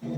नाम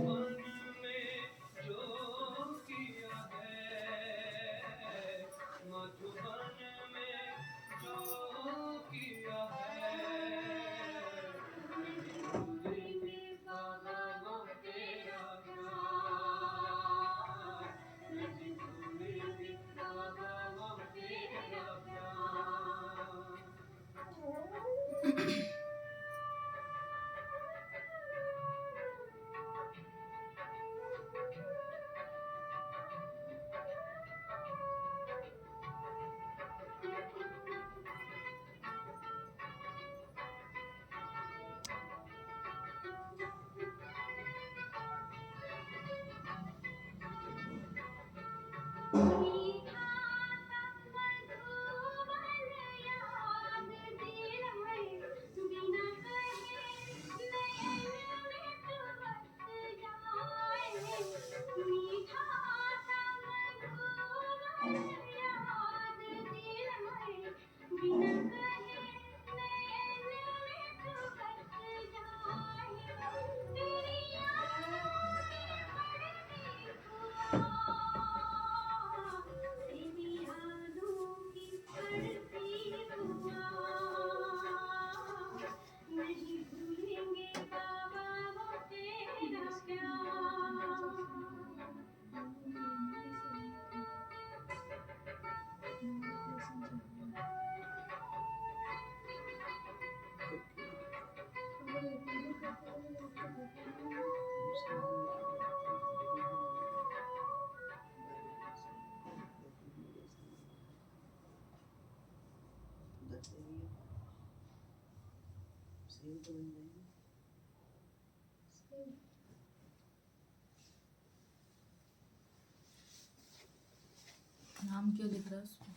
क्या लिख रहा है उसमें?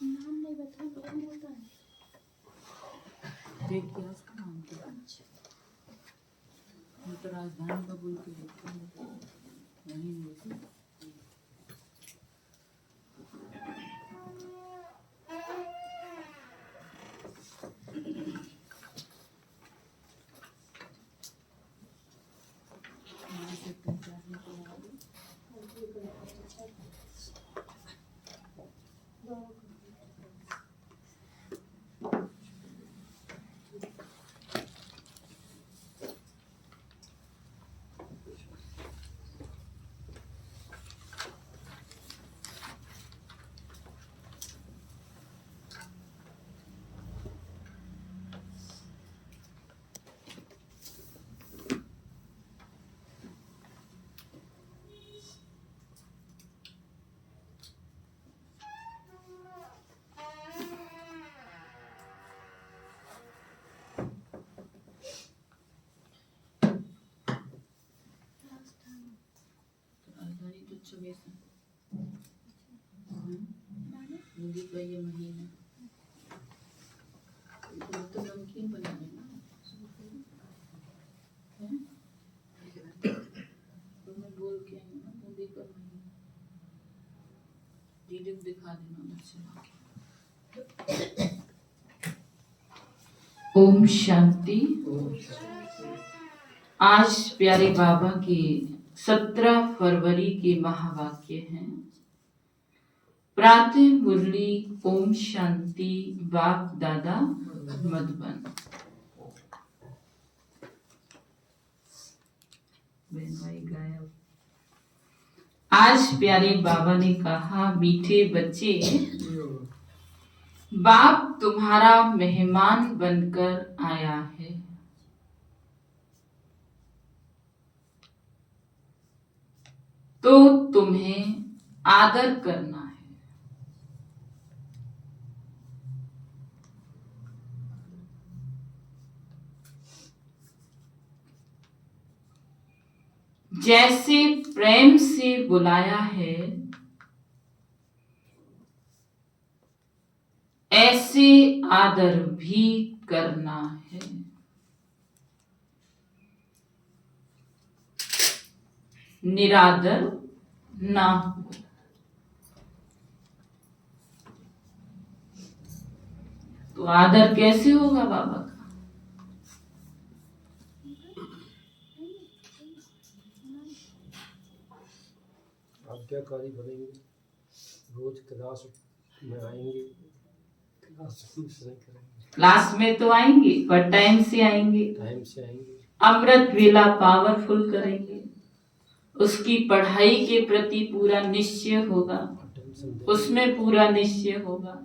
नाम नहीं बता, कौन बोलता है? देख क्या उसका नाम क्या है? मैं तो राजधानी का बोल के लिखता हूँ, नहीं बोलती। राजधानी तो 26 है। होगी का ये महीना तो नमकीन बनाने ना है, तो मैं बोल के आई हूँ ना, होगी का महीना दीदी को दिखा देना उधर से आके। ओम शांति। आज प्यारे बाबा के 17 फरवरी के महावाक्य हैं। प्रातः मुरली ओम शांति बाप दादा मधुबन। आज प्यारे बाबा ने कहा, मीठे बच्चे, बाप तुम्हारा मेहमान बनकर आया है। तो तुम्हें आदर करना है। जैसे प्रेम से बुलाया है, ऐसे आदर भी करना है। निरादर ना हो। तो आदर कैसे होगा बाबा का? आज्ञाकारी बनेंगे, रोज क्लास में आएंगे, क्लास मिस नहीं करेंगे, क्लास में तो आएंगे पर टाइम से आएंगे, टाइम से आएंगे, अमृत वेला पावरफुल करेंगे, उसकी पढ़ाई के प्रति पूरा निश्चय होगा, अटेंशन देंगे, उसमें पूरा निश्चय होगा,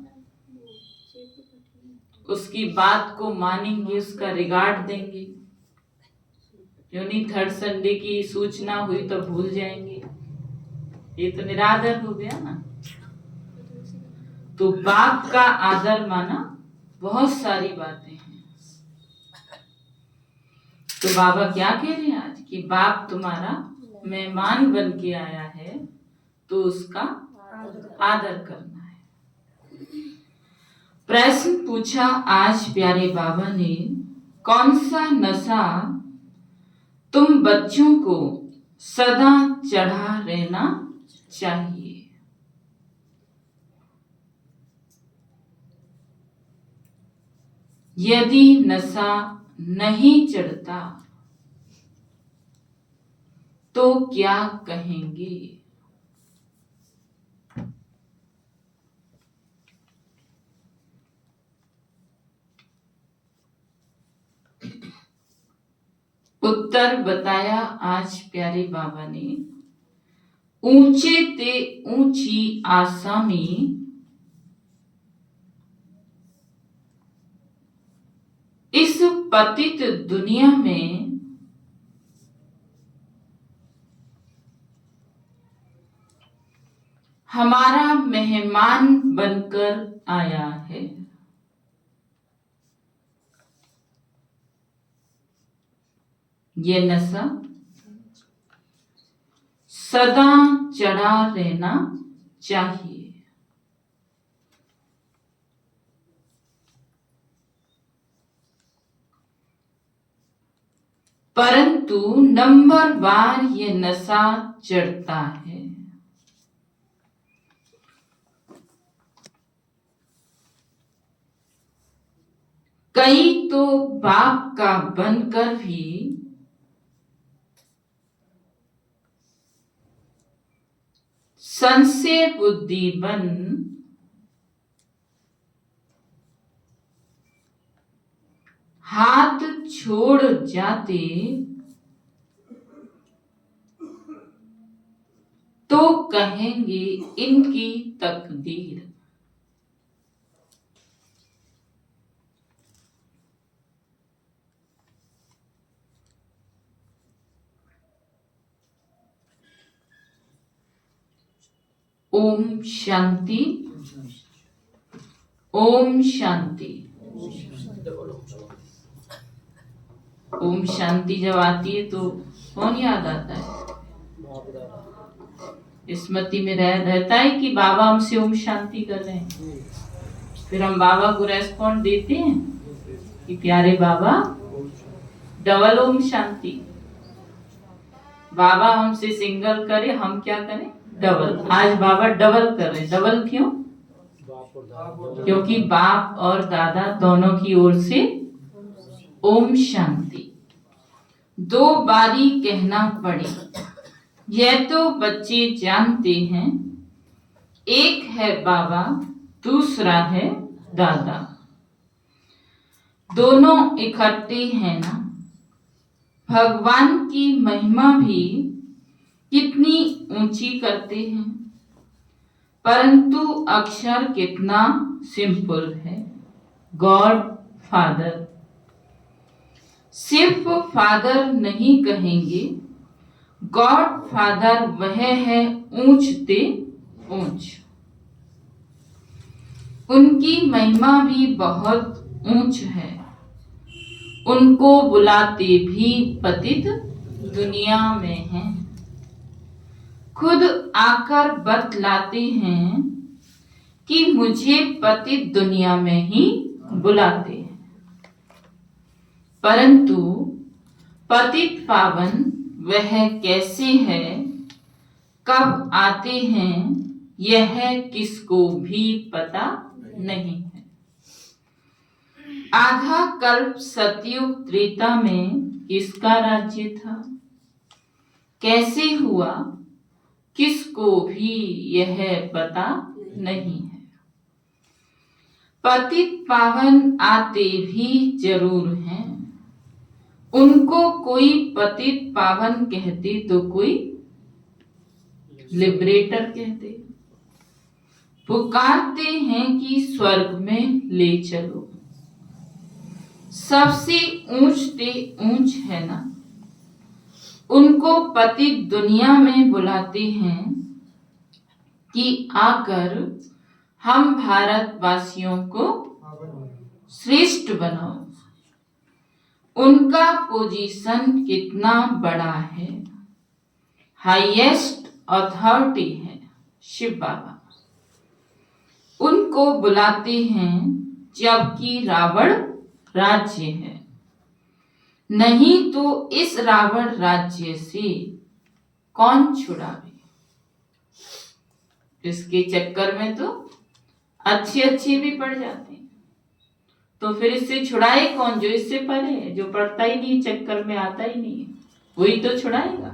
उसकी बात को मानेंगे, उसका रिगार्ड देंगे। क्यों नहीं, थर्ड संडे की सूचना हुई तो भूल जाएंगे, ये तो निरादर हो गया ना। तो बाप का आदर माना बहुत सारी बातें हैं। तो बाबा क्या कह रहे हैं आज कि बाप तुम्हारा मेहमान बन के आया है तो उसका आदर करना है। प्रश्न पूछा आज प्यारे बाबा ने, कौन सा नशा तुम बच्चों को सदा चढ़ा रहना चाहिए? यदि नशा नहीं चढ़ता तो क्या कहेंगे? उत्तर बताया आज प्यारे बाबा ने, ऊंचे ते ऊंची आशा में इस पतित दुनिया में हमारा मेहमान बनकर आया है। ये नशा सदा चढ़ा रहना चाहिए। परंतु नंबर बार ये नशा चढ़ता है। कई तो बाप का बनकर भी संशय बुद्धि बन हाथ छोड़ जाते तो कहेंगे इनकी तकदीर। ओम शांति, ओम शांति। ओम शांति जब आती है तो कौन याद आता है? स्मृति में रहता है कि बाबा हमसे ओम शांति कर रहे हैं, फिर हम बाबा को रेस्पॉन्ड देते हैं कि प्यारे बाबा डबल ओम शांति। बाबा हमसे सिंगल करे, हम क्या करें? डबल। आज बाबा डबल कर रहे हैं। डबल क्यों? क्योंकि बाप और दादा दोनों की ओर से ओम शांति दो बारी कहना पड़े। यह तो बच्चे जानते हैं, एक है बाबा, दूसरा है दादा, दोनों इकट्ठे हैं ना। भगवान की महिमा भी कितनी ऊंची करते हैं, परंतु अक्षर कितना सिंपल है। गॉड फादर, सिर्फ फादर नहीं कहेंगे, गॉड फादर वह है ऊंच ते ऊंच। उनकी महिमा भी बहुत ऊंच है। उनको बुलाते भी पतित दुनिया में हैं। खुद आकर बतलाते हैं कि मुझे पतित दुनिया में ही बुलाते हैं। परंतु पतित पावन वह कैसे है, कब आते हैं, यह किसको भी पता नहीं है। आधा कल्प सतयुग त्रेता में किसका राज्य था, कैसे हुआ, किसको भी यह पता नहीं है। पतित पावन आते भी जरूर हैं, उनको कोई पतित पावन कहते तो कोई लिबरेटर कहते। पुकारते हैं कि स्वर्ग में ले चलो, सबसे ऊंच ते ऊंच है ना, उनको पतित दुनिया में बुलाते हैं कि आकर हम भारतवासियों को श्रेष्ठ बनाओ। उनका पोजीशन कितना बड़ा है, हाईएस्ट अथॉरिटी है शिव बाबा। उनको बुलाते हैं जबकि रावण राज्य है, नहीं तो इस रावण राज्य से कौन छुड़ावे। इसके चक्कर में तो अच्छे भी पड़ जाते हैं, तो फिर इससे छुड़ाए कौन? जो इससे पढ़े है, जो पढ़ता ही नहीं, चक्कर में आता ही नहीं है, वही तो छुड़ाएगा,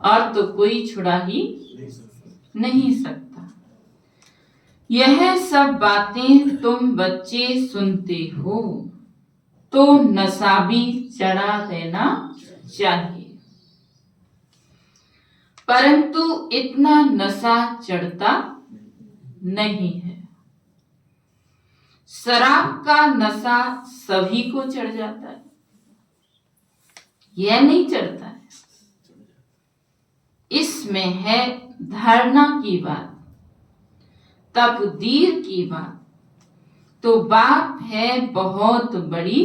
और तो कोई छुड़ा ही नहीं सकता। यह सब बातें तुम बच्चे सुनते हो तो नशा भी चढ़ा देना चाहिए, परंतु इतना नशा चढ़ता नहीं है। शराब का नशा सभी को चढ़ जाता है, यह नहीं चढ़ता है। इसमें है धारणा की बात, तकदीर की बात, तो बात है बहुत बड़ी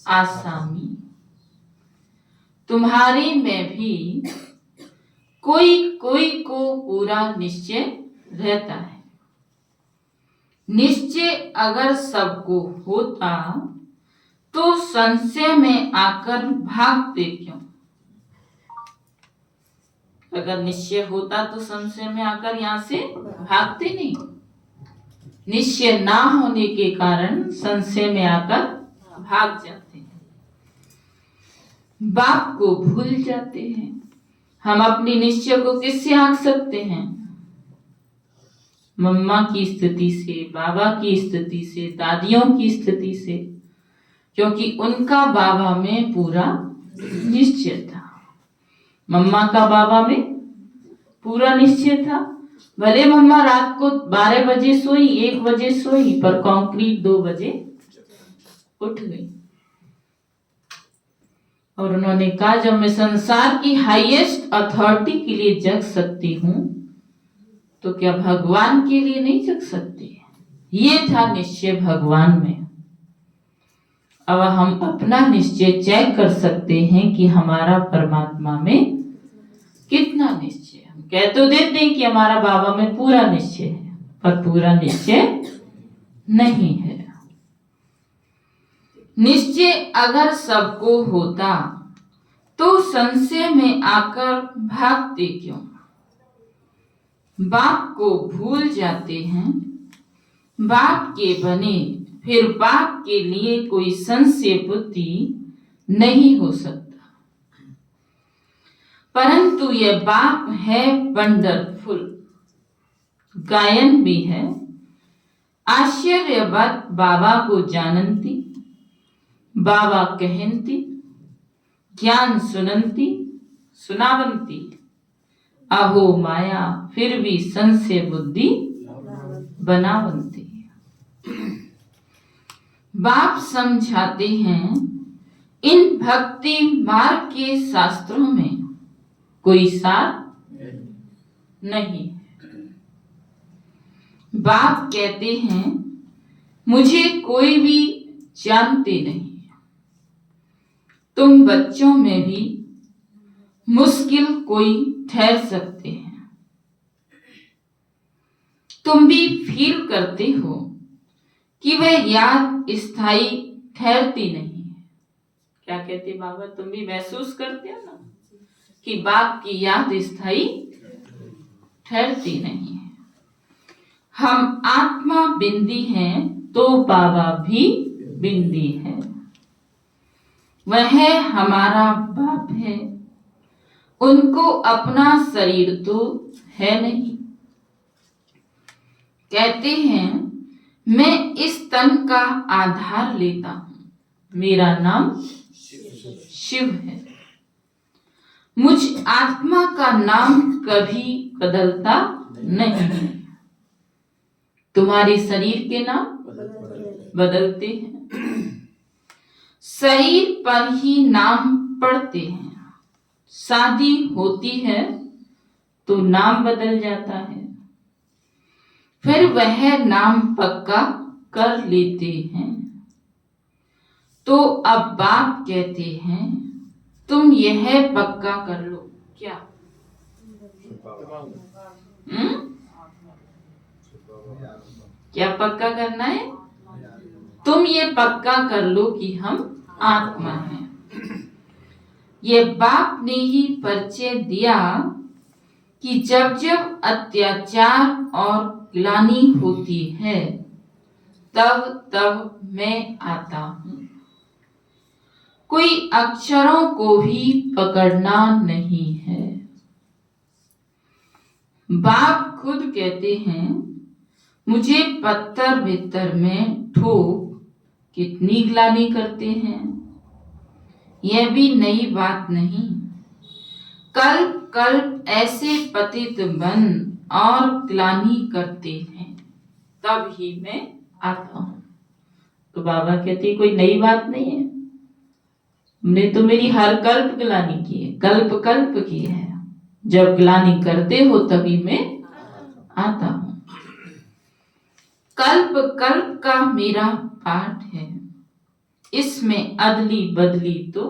आसामी। तुम्हारे में भी कोई कोई को पूरा निश्चय रहता है। निश्चय अगर सबको होता तो संशय में आकर भागते क्यों? अगर निश्चय होता तो संशय में आकर यहां से भागते नहीं। निश्चय ना होने के कारण संशय में आकर भाग जाते हैं, बाप को भूल जाते हैं। हम अपनी निश्चय को किससे आंक सकते हैं? मम्मा की स्थिति से, बाबा की स्थिति से, दादियों की स्थिति से, क्योंकि उनका बाबा में पूरा निश्चय था, मम्मा का बाबा में पूरा निश्चय था। भले मम्मा रात को 12 बजे सोई, 1 बजे सोई, पर कंक्रीट 2 बजे उठ गई। और उन्होंने कहा जब मैं संसार की हाईएस्ट अथॉरिटी के लिए जग सकती हूं तो क्या भगवान के लिए नहीं जग सकती? ये था निश्चय भगवान में। अब हम अपना निश्चय चेक कर सकते हैं कि हमारा परमात्मा में कितना निश्चय। हम कह तो देते हैं कि हमारा बाबा में पूरा निश्चय है, पर पूरा निश्चय नहीं है। निश्चय अगर सबको होता तो संशय में आकर भागते क्यों? बाप को भूल जाते हैं, बाप के बने फिर बाप के लिए कोई संशय बुद्धि नहीं हो सकता। परंतु यह बाप है वंडरफुल, गायन भी है। आश्चर्यवत बाबा को जानती, बाबा कहती, ज्ञान सुनती सुनावंती, अहो माया फिर भी संशय बुद्धि बनावंती। बाप समझाते हैं इन भक्ति मार्ग के शास्त्रों में कोई सार नहीं। बाप कहते हैं मुझे कोई भी जानते नहीं। तुम बच्चों में भी मुश्किल कोई ठहर सकते हैं। तुम भी फील करते हो कि वह याद स्थायी ठहरती नहीं है। क्या कहते बाबा? तुम भी महसूस करते हो ना कि बाप की याद स्थायी ठहरती नहीं है। हम आत्मा बिंदी हैं तो बाबा भी बिंदी है। वह हमारा बाप है, उनको अपना शरीर तो है नहीं। कहते हैं मैं इस तन का आधार लेता हूं, मेरा नाम शिव है। मुझ आत्मा का नाम कभी बदलता नहीं है। तुम्हारे शरीर के नाम बदलते हैं, शरीर पर ही नाम पड़ते हैं। शादी होती है तो नाम बदल जाता है, फिर वह नाम पक्का कर लेते हैं। तो अब बाप कहते हैं तुम यह पक्का कर लो। क्या? क्या पक्का करना है? तुम ये पक्का कर लो कि हम आत्मा हैं। ये बाप ने ही परिचय दिया कि जब जब अत्याचार और ग्लानि होती है तब तब मैं आता हूं। कोई अक्षरों को भी पकड़ना नहीं है। बाप खुद कहते हैं मुझे पत्थर भीतर में ठोक कितनी ग्लानि करते हैं। यह भी नई बात नहीं। कल्प कल्प ऐसे पतित बन और ग्लानि करते हैं, तब ही मैं आता हूं। तो बाबा कहते कोई नई बात नहीं है, हमने तो मेरी हर कल्प ग्लानि की है, कल्प कल्प की है। जब ग्लानि करते हो तभी मैं आता हूं। कल्प कल्प का मेरा पाठ है, इसमें अदली बदली तो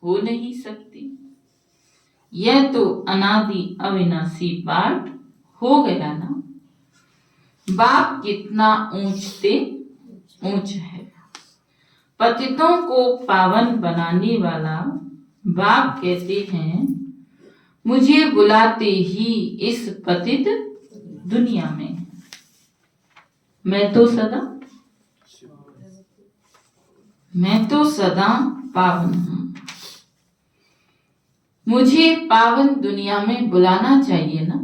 हो नहीं सकती। यह तो अनादि अविनाशी पाठ हो गया ना। बाप कितना ऊंचते ऊंच है। पतितों को पावन बनाने वाला बाप कहते हैं मुझे बुलाते ही इस पतित दुनिया में। मैं तो सदा पावन हूं। मुझे पावन दुनिया में बुलाना चाहिए ना।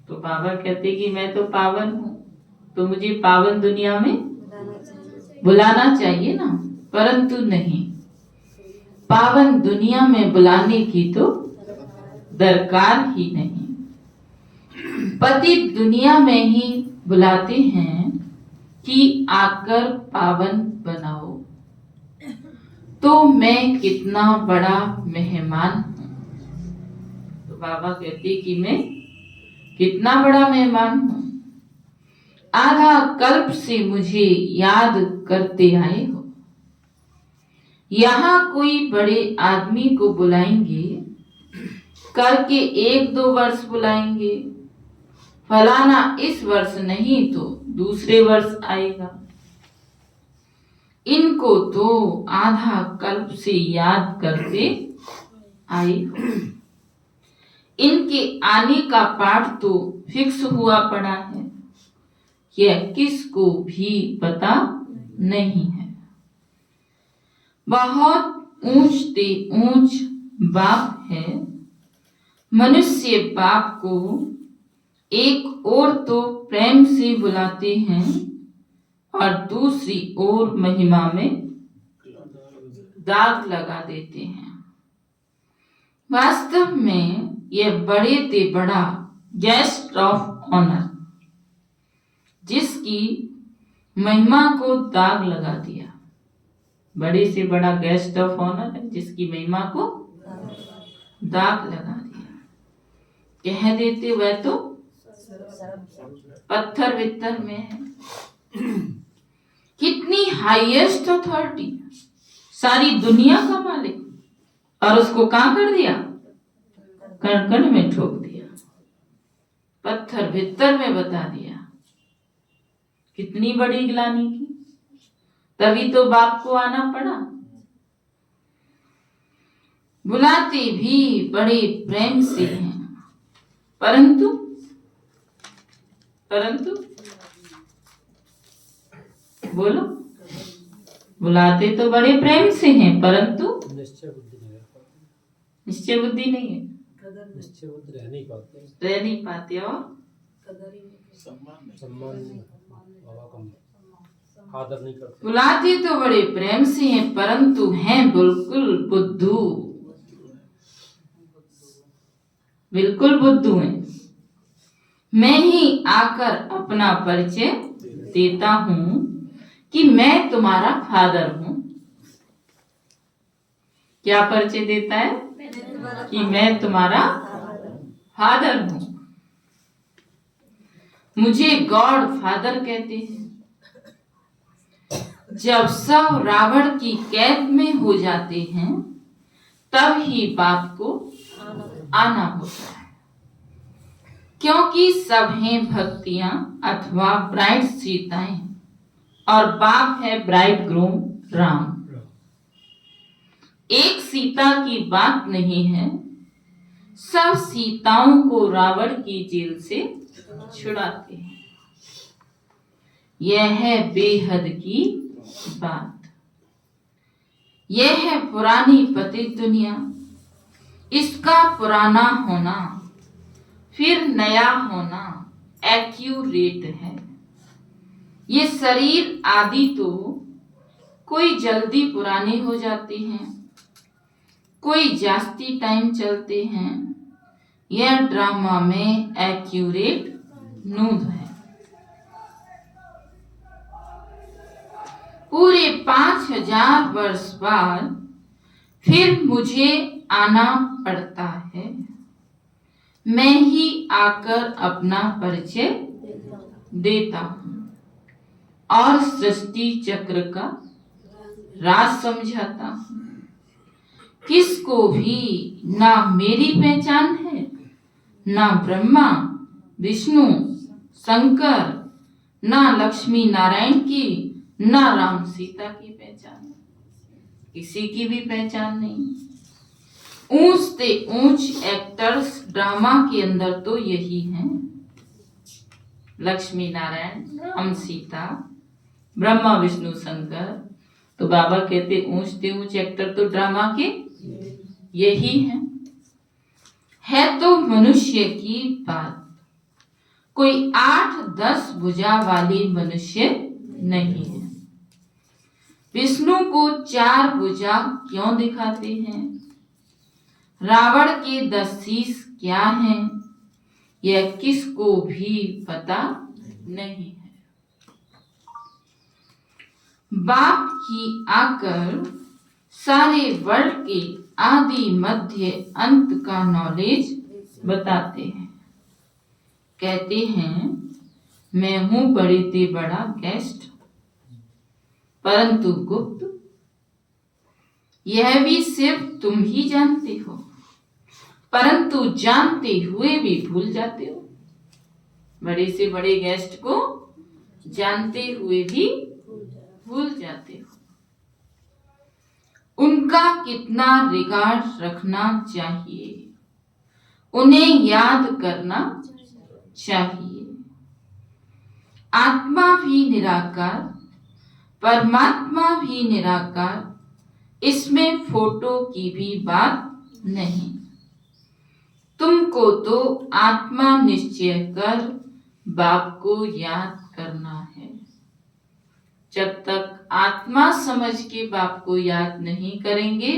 तो बाबा कहते कि मैं तो पावन हूं, तो मुझे पावन दुनिया में बुलाना चाहिए ना। परंतु नहीं, पावन दुनिया में बुलाने की तो दरकार ही नहीं। पति दुनिया में ही बुलाते हैं कि आकर पावन बनाओ। तो मैं कितना बड़ा मेहमान हूं। तो बाबा कहते कि मैं कितना बड़ा मेहमान हूं। आधा कल्प से मुझे याद करते आए हो। यहां कोई बड़े आदमी को बुलाएंगे, करके 1-2 वर्ष बुलाएंगे। फलाना इस वर्ष नहीं तो दूसरे वर्ष आएगा। इनको तो आधा कल्प से याद करते आए हो। इनके आने का पाठ तो फिक्स हुआ पड़ा है, यह किसको भी पता नहीं है। बहुत ऊंचते ऊंच बाप है। मनुष्य बाप को एक ओर तो प्रेम से बुलाते हैं और दूसरी ओर महिमा में दाग लगा देते हैं। वास्तव में यह बड़े से बड़ा गेस्ट ऑफ ऑनर, जिसकी महिमा को दाग लगा दिया। बड़े से बड़ा गेस्ट ऑफ ऑनर है जिसकी महिमा को दाग लगा दिया। कह देते वह तो पत्थर वित्तर में है। कितनी हाईएस्ट अथॉरिटी, सारी दुनिया का मालिक, और उसको कहां कर दिया? कण कण में ठोक दिया, पत्थर भित्तर में बता दिया। कितनी बड़ी ग्लानि की। तभी तो बाप को आना पड़ा। बुलाते भी बड़े प्रेम से हैं, परंतु बोलो, बुलाते तो बड़े प्रेम से हैं, परंतु निश्चय बुद्धि नहीं कर पाते। निश्चय बुद्धि नहीं है, निश्चय बुद्धि रह नहीं पाते, रह नहीं पाते और सम्मान नहीं, बाबा का आदर नहीं करते। बुलाते तो बड़े प्रेम से हैं परंतु हैं बिल्कुल बुद्धू, बिल्कुल बुद्धू हैं। मैं ही आकर अपना परिचय देता हूं कि मैं तुम्हारा फादर हूं। क्या परिचय देता है? कि मैं तुम्हारा फादर हूं। मुझे गॉड फादर कहते हैं। जब सब रावण की कैद में हो जाते हैं तब ही बाप को आना होता है, क्योंकि सब हैं भक्तियां अथवा ब्राइड सीताएं और बाप है ब्राइड ग्रूम राम। एक सीता की बात नहीं है, सब सीताओं को रावण की जेल से छुड़ाते हैं। यह है बेहद की बात। यह है पुरानी पतित दुनिया। इसका पुराना होना फिर नया होना एक्यूरेट है। ये शरीर आदि तो कोई जल्दी पुराने हो जाते हैं, कोई जास्ती टाइम चलते हैं। यह ड्रामा में एक्यूरेट नूद है। पूरे 5000 वर्ष बाद फिर मुझे आना पड़ता है। मैं ही आकर अपना परिचय देता हूं और सृष्टि चक्र का राज समझाता हूं। किसको भी ना मेरी पहचान है, ना ब्रह्मा विष्णु शंकर, ना लक्ष्मी नारायण की, ना राम सीता की पहचान। किसी की भी पहचान नहीं। ऊंच से ऊंच एक्टर्स ड्रामा के अंदर तो यही हैं। लक्ष्मी नारायण, हम सीता, ब्रह्मा विष्णु शंकर। तो बाबा कहते ऊंच से ऊंच एक्टर तो ड्रामा के यही हैं। है तो मनुष्य की बात, कोई 8-10 भुजा वाली मनुष्य नहीं है। विष्णु को 4 भुजा क्यों दिखाते हैं? रावण के 10 शीश क्या हैं? यह किसको भी पता नहीं है। बाप ही आकर सारे वर्ल्ड के आदि मध्य अंत का नॉलेज बताते हैं। कहते हैं मैं हूं बड़े से बड़ा गेस्ट परंतु गुप्त। यह भी सिर्फ तुम ही जानते हो, परंतु जानते हुए भी भूल जाते हो। बड़े से बड़े गेस्ट को जानते हुए भी भूल जाते हो। उनका कितना रिगार्ड रखना चाहिए, उन्हें याद करना चाहिए। आत्मा भी निराकार, परमात्मा भी निराकार, इसमें फोटो की भी बात नहीं। तुमको तो आत्मा निश्चय कर बाप को याद करना है। जब तक आत्मा समझ के बाप को याद नहीं करेंगे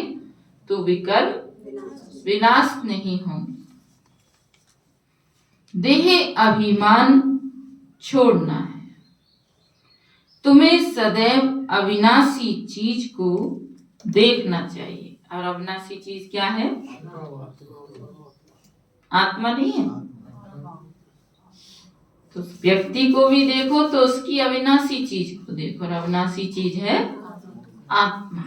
तो विकल्प विनाश नहीं होंगे। देह अभिमान छोड़ना है। तुम्हें सदैव अविनाशी चीज को देखना चाहिए। और अविनाशी चीज क्या है? आत्मा नहीं है। तो व्यक्ति को भी देखो तो उसकी अविनाशी चीज को देखो, और अविनाशी चीज है आत्मा।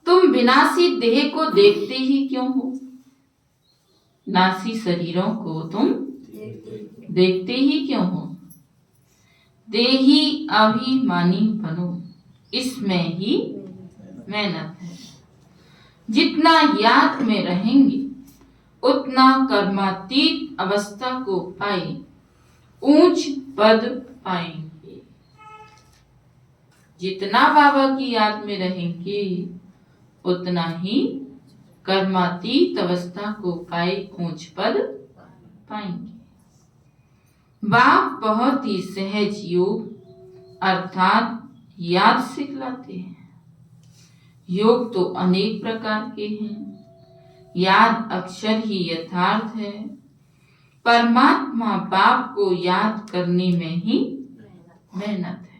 तुम विनाशी देह को देखते ही क्यों हो? नाशी शरीरों को तुम देखते ही क्यों हो? देही अभिमानी बनो, इसमें ही मेहनत है। जितना याद में रहेंगे उतना कर्मातीत अवस्था को पाए ऊंच पद पाएंगे। जितना बाबा की याद में रहेंगे उतना ही कर्मातीत अवस्था को पाए ऊंच पद पाएंगे। बाप बहुत ही सहज योग अर्थात याद सिखलाते हैं। योग तो अनेक प्रकार के हैं, याद अक्षर ही यथार्थ है। परमात्मा बाप को याद करने में ही मेहनत है।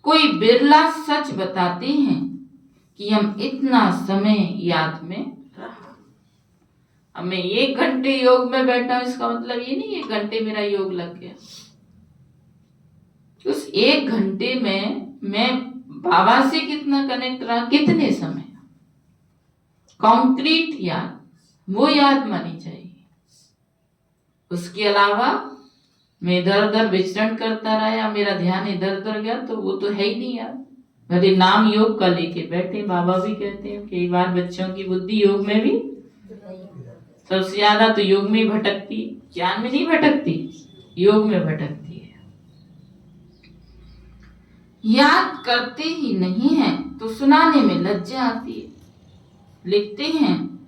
कोई बिरला सच बताते हैं कि हम इतना समय याद में अब मैं 1 घंटे योग में बैठा हूं, इसका मतलब ये नहीं 1 घंटे मेरा योग लग गया। उस 1 घंटे में मैं बाबा से कितना कनेक्ट रहा, कितने समय, कॉन्क्रीट याद, वो याद मानी चाहिए। उसके अलावा मैं इधर उधर विचरण करता रहा या मेरा ध्यान इधर उधर गया तो वो तो है ही नहीं याद। भले नाम योग का लेके बैठे, बाबा भी कहते हैं कई बार बच्चों की बुद्धि योग में भी सबसे ज्यादा तो योग में ही भटकती, ज्ञान में नहीं भटकती, योग में भटकती है। याद करते ही नहीं है तो सुनाने में लज्जा आती है। लिखते हैं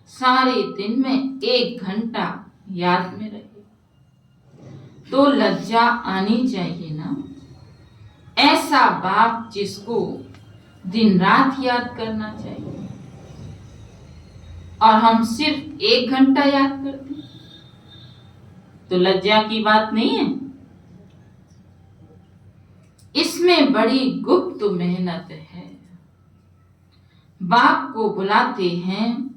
सारे दिन में 1 घंटा याद में रहे तो लज्जा आनी चाहिए ना। ऐसा बाप जिसको दिन रात याद करना चाहिए और हम सिर्फ 1 घंटा याद करते तो लज्जा की बात नहीं है। इसमें बड़ी गुप्त मेहनत है। बाप को बुलाते हैं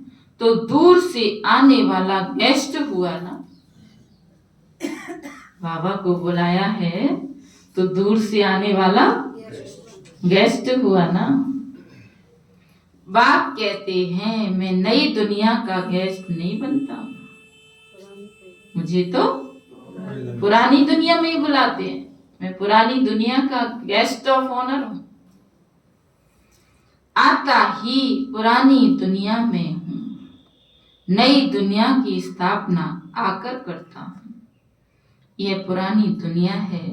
तो दूर से आने वाला गेस्ट हुआ ना। बाबा को बुलाया है तो दूर से आने वाला गेस्ट हुआ ना। बाप कहते हैं मैं नई दुनिया का गेस्ट नहीं बनता, मुझे तो पुरानी दुनिया में ही बुलाते हैं। मैं पुरानी दुनिया का गेस्ट ऑफ ऑनर हूं, आता ही पुरानी दुनिया में हूं, नई दुनिया की स्थापना आकर करता हूं। यह पुरानी दुनिया है,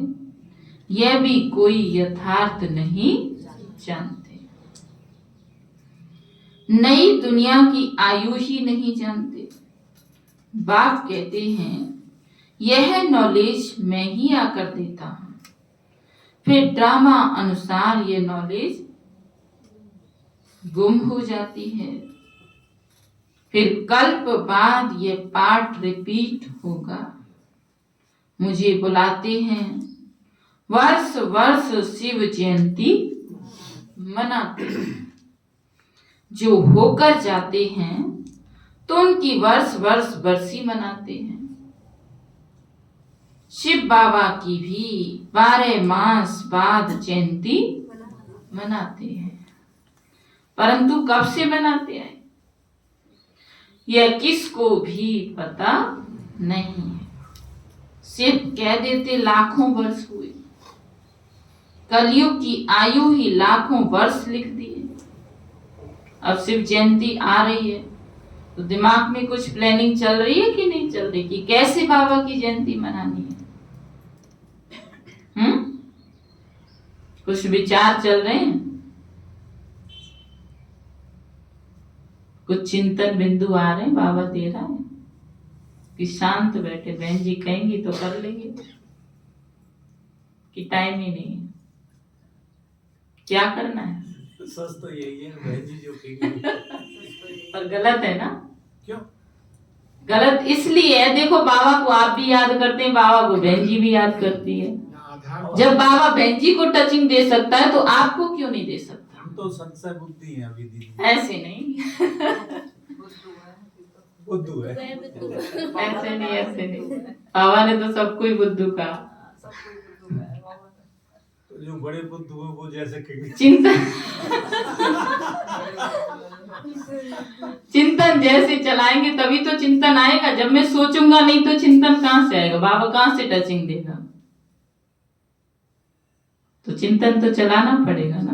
यह भी कोई यथार्थ नहीं जानते। नई दुनिया की आयु ही नहीं जानते। बाप कहते हैं यह नॉलेज मैं ही आकर देता हूं, फिर ड्रामा अनुसार ये नॉलेज गुम हो जाती है। फिर कल्प बाद ये पाठ रिपीट होगा। मुझे बुलाते हैं, वर्ष वर्ष शिव जयंती मनाते हैं। जो होकर जाते हैं तो उनकी वर्ष वर्ष बरसी मनाते हैं। शिव बाबा की भी 12 मास बाद जयंती मनाते हैं, परंतु कब से मनाते हैं यह किसको भी पता नहीं है। सिर्फ कह देते लाखों वर्ष हुए। कलयुग की आयु ही लाखों वर्ष लिख दी है। अब शिव जयंती आ रही है तो दिमाग में कुछ प्लानिंग चल रही है कि नहीं चल रही कि कैसे बाबा की जयंती मनानी है? कुछ विचार चल रहे हैं, कुछ चिंतन बिंदु आ रहे हैं, बाबा दे रहा है कि शांत बैठे, बहन जी कहेंगी तो कर लेंगे कि टाइम ही नहीं है। क्या करना है? सच तो यही है बहन जी जो कहेंगी। पर गलत है ना? क्यों गलत इसलिए है, देखो बाबा को आप भी याद करते हैं, बाबा को बहन जी भी याद करती है। जब बाबा बहन जी को टचिंग दे सकता है तो आपको क्यों नहीं दे सकता? हम तो संशय बुद्धि है अभी दीदी। ऐसे नहीं बुद्धू है। ऐसे नहीं, ऐसे नहीं। बाबा ने तो सबको ही बुद्धू कहा। तो जो बड़े बुद्धू है वो जैसे कहेंगे चिंतन जैसे चलाएंगे तभी तो चिंतन आएगा। जब मैं सोचूंगा नहीं तो चिंतन कहां से आएगा? बाबा कहां से टचिंग देगा? तो चिंतन तो चलाना पड़ेगा ना।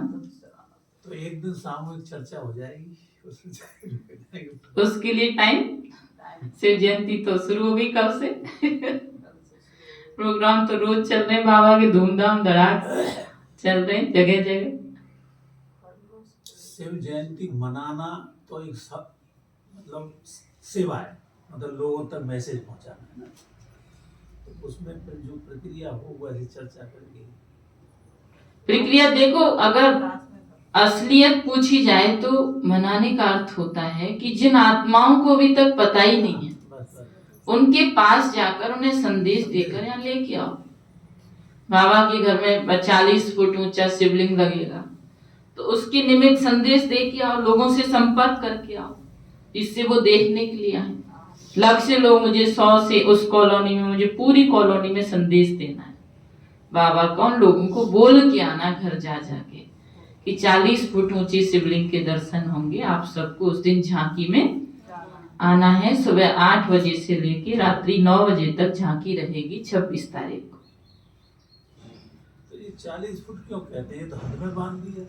तो एक दिन सामूहिक चर्चा हो जाएगी, उसके लिए टाइम। शिव जयंती तो शुरू होगी कब से? प्रोग्राम तो रोज चल रहे हैं, बाबा के धूमधाम धड़ाक चल रहे हैं जगह जगह। शिव जयंती मनाना तो एक मतलब सेवा है, मतलब लोगों तक मैसेज पहुंचाना है ना, तो उसमें फिर जो प्रक्रिया हो वैसी चर्चा करेंगे। प्रक्रिया देखो, अगर असलियत पूछी जाए तो मनाने का अर्थ होता है कि जिन आत्माओं को अभी तक पता ही नहीं है, उनके पास जाकर उन्हें संदेश देकर यहाँ लेके आओ। बाबा के घर में 40 फुट ऊंचा शिवलिंग लगेगा, तो उसके निमित्त संदेश दे के आओ, लोगों से संपर्क करके आओ, जिससे वो देखने के लिए आए। लक्ष्य लो, मुझे 100 से उस कॉलोनी में, मुझे पूरी कॉलोनी में संदेश देना है। बाबा कौन, लोगों को बोल के आना घर जा जाके कि 40 फुट ऊंची शिवलिंग के दर्शन होंगे, आप सबको उस दिन झांकी में आना है। सुबह 8 बजे से लेके रात्रि 9 बजे तक झांकी रहेगी 26 तारीख को। तो ये 40 फुट क्यों कहते हैं? तो हाथ में बांध दिया।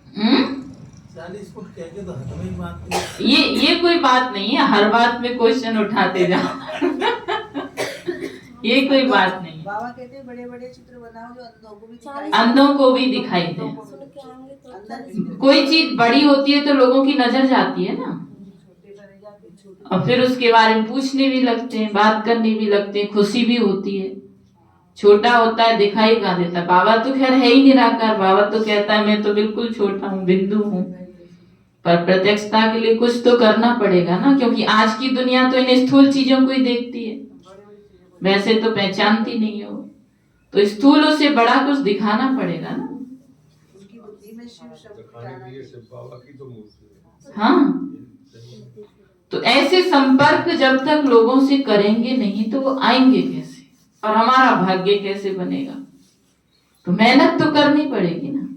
40 फुट कह के तो हाथ में ही बांध दिया। ये कोई बात नहीं है, हर बात में क्वेश्चन उठाते जाओ। ये कोई बात नहीं। बाबा कहते हैं बड़े बड़े चित्र बनाओ जो अंधों को भी दिखाई दे। कोई चीज बड़ी होती है तो लोगों की नजर जाती है ना, और फिर उसके बारे में पूछने भी लगते हैं, बात करने भी लगते हैं, खुशी भी होती है। छोटा होता है दिखाई कहाँ देता। बाबा तो खैर है ही निराकार, बाबा तो कहता है मैं तो बिल्कुल छोटा हूँ, बिंदु हूँ, पर प्रत्यक्षता के लिए कुछ तो करना पड़ेगा ना, क्योंकि आज की दुनिया तो इन स्थूल चीजों को ही देखती है, वैसे तो पहचानती नहीं हो, तो स्थूल से बड़ा कुछ दिखाना पड़ेगा ना। हाँ, तो ऐसे संपर्क जब तक लोगों से करेंगे नहीं तो वो आएंगे कैसे, और हमारा भाग्य कैसे बनेगा? तो मेहनत तो करनी पड़ेगी ना,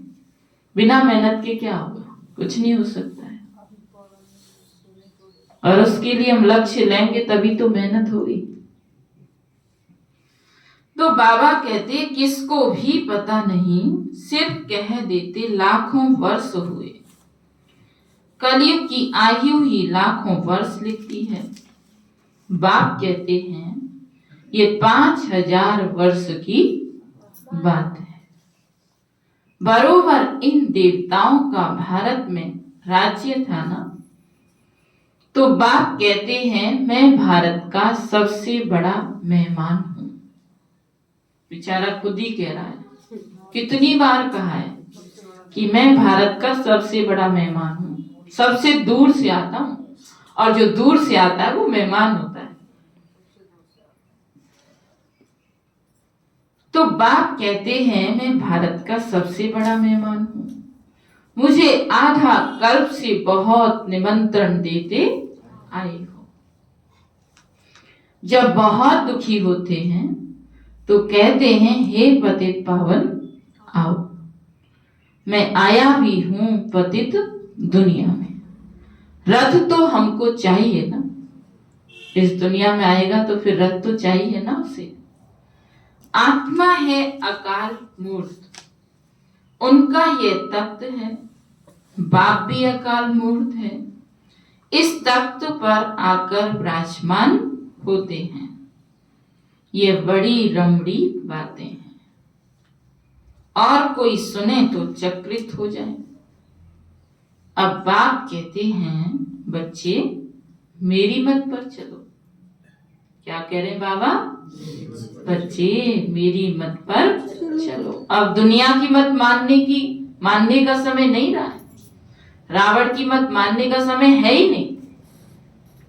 बिना मेहनत के क्या होगा? कुछ नहीं हो सकता है, और उसके लिए हम लक्ष्य लेंगे तभी तो मेहनत होगी। तो बाबा कहते किसको भी पता नहीं, सिर्फ कह देते लाखों वर्ष हुए। कलयुग की आयु ही लाखों वर्ष लिखती है। बाप कहते हैं ये 5000 वर्ष की बात है। बरोबर इन देवताओं का भारत में राज्य था ना, तो बाप कहते हैं मैं भारत का सबसे बड़ा मेहमान हूं। बेचारा खुद ही कह रहा है, कितनी बार कहा है कि मैं भारत का सबसे बड़ा मेहमान हूं, सबसे दूर से आता हूं, और जो दूर से आता है वो मेहमान होता है। तो बाप कहते हैं मैं भारत का सबसे बड़ा मेहमान हूं, मुझे आधा कल्प से बहुत निमंत्रण देते आए हो। जब बहुत दुखी होते हैं तो कहते हैं हे पतित पावन आओ। मैं आया भी हूं पतित दुनिया में। रथ तो हमको चाहिए ना, इस दुनिया में आएगा तो फिर रथ तो चाहिए ना उसे। आत्मा है अकाल मूर्त, उनका ये तख्त है। बाप भी अकाल मूर्त है, इस तख्त पर आकर विराजमान होते हैं। ये बड़ी रमणी बातें हैं, और कोई सुने तो चकित हो जाए। अब बाप कहते हैं बच्चे मेरी मत पर चलो। क्या कह रहे हैं बाबा? बच्चे मेरी मत पर चलो। अब दुनिया की मत मानने का समय नहीं रहा है। रावण की मत मानने का समय है ही नहीं।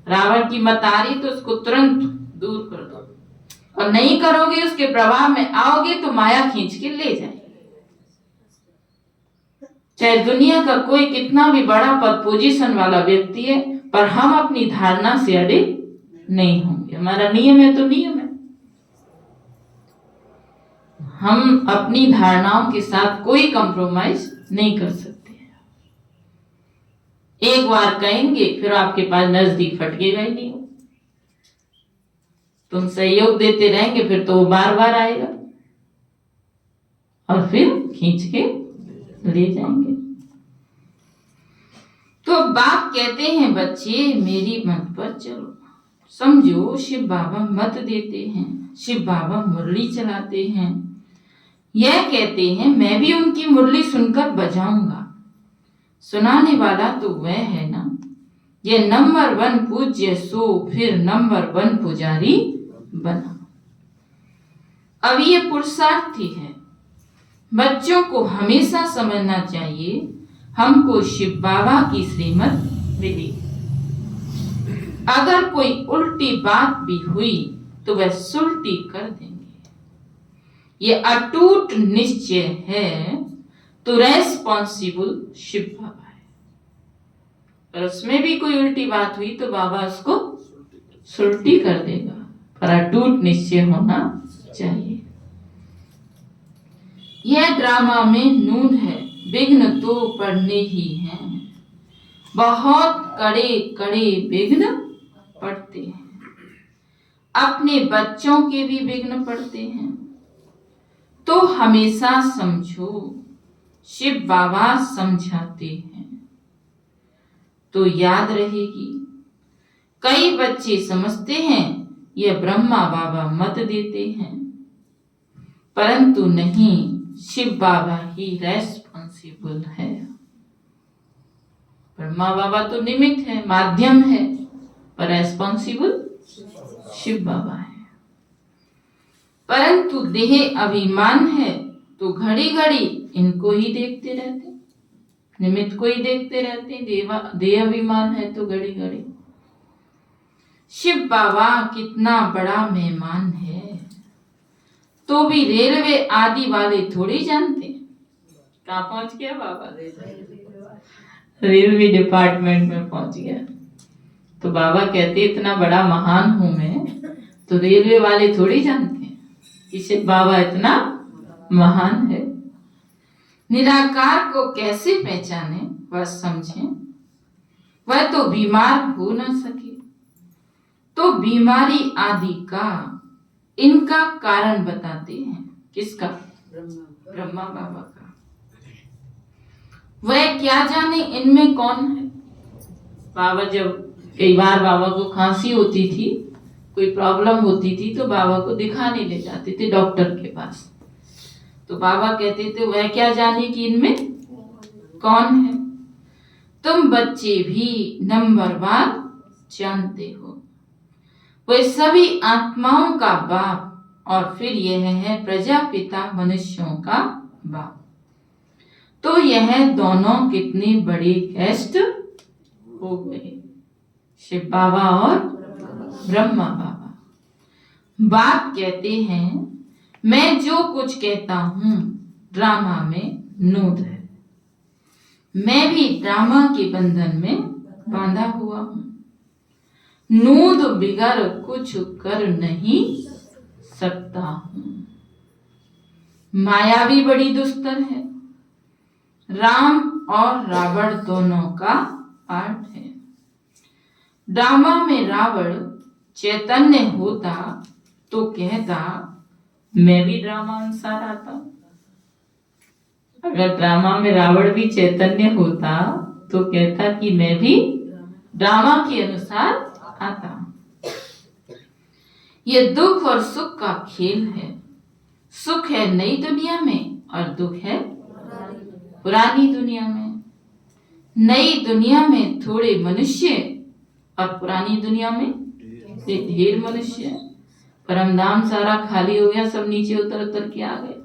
रावण की मत आ रही तो उसको तुरंत दूर कर दो, और नहीं करोगे उसके प्रभाव में आओगे तो माया खींच के ले जाएगी। चाहे दुनिया का कोई कितना भी बड़ा पद पोजीशन वाला व्यक्ति है, पर हम अपनी धारणा से अड़े नहीं होंगे। हमारा नियम है तो नियम है, हम अपनी धारणाओं के साथ कोई कंप्रोमाइज नहीं कर सकते। एक बार कहेंगे फिर आपके पास नजदीक फटकेगा ही नहीं। तुम सहयोग देते रहेंगे फिर तो वो बार बार आएगा और फिर खींच के ले जाएंगे। तो बाप कहते हैं बच्चे मेरी मत पर चलो। समझो शिव बाबा मत देते हैं, शिव बाबा मुरली चलाते हैं। यह कहते हैं मैं भी उनकी मुरली सुनकर बजाऊंगा, सुनाने वाला तो वह है ना, ये नंबर 1 पूज्य सो फिर नंबर 1 पुजारी बना। अब ये पुरुषार्थी है। बच्चों को हमेशा समझना चाहिए हमको शिव बाबा की श्रीमत मिली। अगर कोई उल्टी बात भी हुई तो वह सुलटी कर देंगे। ये अटूट निश्चय है तो रेस्पॉन्सिबल शिव बाबा है। पर उसमें भी कोई उल्टी बात हुई तो बाबा उसको सुलटी कर देगा, पर अटूट निश्चय होना चाहिए। यह ड्रामा में नून है, विघ्न तो पड़ने ही हैं। बहुत कड़े कड़े विघ्न पड़ते हैं, अपने बच्चों के भी विघ्न पड़ते हैं। तो हमेशा समझो शिव बाबा समझाते हैं तो याद रहेगी। कई बच्चे समझते हैं यह ब्रह्मा बाबा मत देते हैं, परंतु नहीं, शिव बाबा ही रेस्पॉन्सिबल है। ब्रह्मा बाबा तो निमित्त है, माध्यम है, पर रेस्पॉन्सिबल शिव बाबा है। परंतु देह अभिमान है तो घड़ी घड़ी इनको ही देखते रहते, निमित्त को ही देखते रहते। देह अभिमान है तो घड़ी घड़ी। शिव बाबा कितना बड़ा मेहमान है तो भी रेलवे आदि वाले थोड़ी जानते। कहाँ पहुंच गया बाबा? रेलवे डिपार्टमेंट में पहुंच गया। तो बाबा कहते इतना बड़ा महान हूं मैं, तो रेलवे वाले थोड़ी जानते हैं कि शिव बाबा इतना महान है। निराकार को कैसे पहचाने वह समझें। वह तो बीमार हो न सके तो बीमारी आदि का इनका कारण बताते हैं। किसका? ब्रह्मा बाबा का। वह क्या जाने इनमें कौन है। बाबा जब कई बार बाबा को खांसी होती थी, कोई प्रॉब्लम होती थी तो बाबा को दिखाने ले जाते थे डॉक्टर के पास। तो बाबा कहते थे वह क्या जाने कि इनमें कौन है। तुम बच्चे भी नंबरवार जानते हो। वह सभी आत्माओं का बाप और फिर यह है प्रजापिता मनुष्यों का बाप। तो यह दोनों कितने बड़े गेस्ट हो गए, शिव बाबा और ब्रह्मा बाबा। बाप कहते हैं मैं जो कुछ कहता हूं ड्रामा में नूद है। मैं भी ड्रामा के बंधन में बांधा हुआ हूं। नूद बिगर कुछ कर नहीं सकता हूं। माया भी बड़ी दुस्तर है। राम और रावण दोनों का पाठ है। ड्रामा में रावण चैतन्य होता तो कहता मैं भी ड्रामा अनुसार आता। अगर ड्रामा में रावण भी चैतन्य होता तो कहता कि मैं भी ड्रामा के अनुसार आता। ये दुख और सुख का खेल है। सुख है नई दुनिया में और दुख है पुरानी दुनिया में। नई दुनिया में थोड़े मनुष्य और पुरानी दुनिया में ढेर मनुष्य। परमधाम सारा खाली हो गया, सब नीचे उतर उतर के आ गए।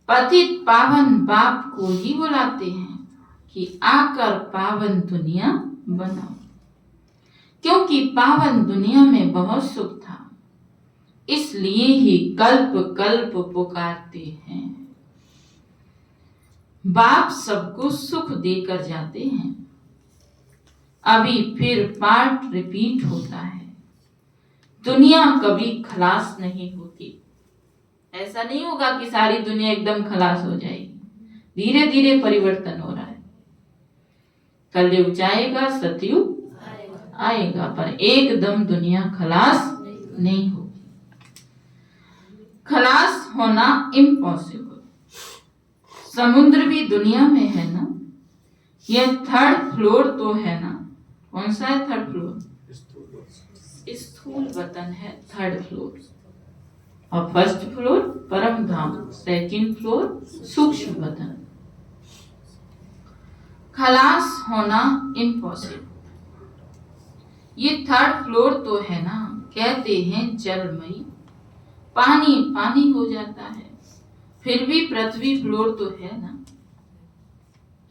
पतित पावन बाप को ही बुलाते हैं कि आकर पावन दुनिया बनाओ, क्योंकि पावन दुनिया में बहुत सुख था, इसलिए ही कल्प कल्प पुकारते हैं। बाप सबको सुख देकर जाते हैं। अभी फिर पार्ट रिपीट होता है। दुनिया कभी खलास नहीं होती। ऐसा नहीं होगा कि सारी दुनिया एकदम खलास हो जाएगी। धीरे धीरे परिवर्तन हो रहा है। कलयुग जाएगा, सतयुग आएगा, पर एकदम दुनिया खलास नहीं होगी। खलास होना इम्पॉसिबल। समुद्र भी दुनिया में है ना। यह 3rd फ्लोर तो है ना। कौन सा है 3rd फ्लोर? स्थूल वतन है 3rd फ्लोर, और 1st फ्लोर परम धाम, 2nd फ्लोर सूक्ष्म वतन। खलास होना इम्पॉसिबल। ये थर्ड फ्लोर तो है ना, कहते हैं जलमयी, पानी पानी हो जाता है, फिर भी पृथ्वी फ्लोर तो है ना,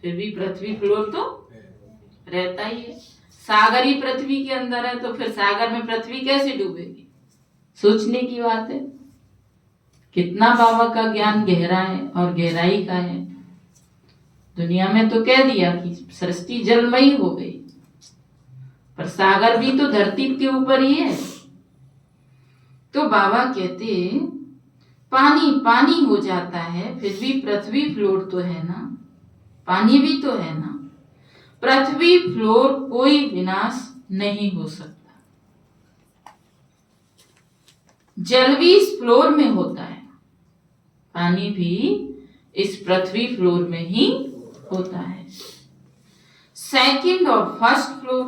फिर भी पृथ्वी फ्लोर तो रहता ही है। सागर ही पृथ्वी के अंदर है तो फिर सागर में पृथ्वी कैसे डूबेगी? सोचने की बात है। कितना बाबा का ज्ञान गहरा है और गहराई का है। दुनिया में तो कह दिया कि सृष्टि जलमयी हो गई, पर सागर भी तो धरती के ऊपर ही है। तो बाबा कहते पानी पानी हो जाता है, फिर भी पृथ्वी फ्लोर तो है ना, पानी भी तो है ना। पृथ्वी फ्लोर कोई विनाश नहीं हो सकता। जल भी इस फ्लोर में होता है, पानी भी इस पृथ्वी फ्लोर में ही होता है। सेकंड और फर्स्ट फ्लोर,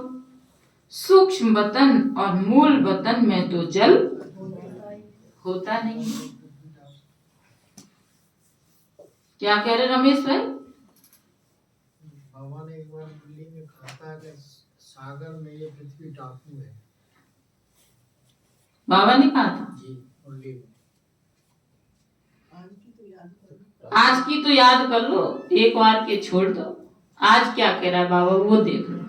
सूक्ष्म वतन और मूल वतन में तो जल होता नहीं। क्या कह रहे रमेश भाई? बाबा ने एक बार दिल्ली में कहा था कि सागर में ये पृथ्वी टापू है। बाबा ने कहा था जी, दिल्ली में। आज की तो याद कर लो, एक बार के छोड़ दो। आज क्या कह रहा है बाबा वो देख लो।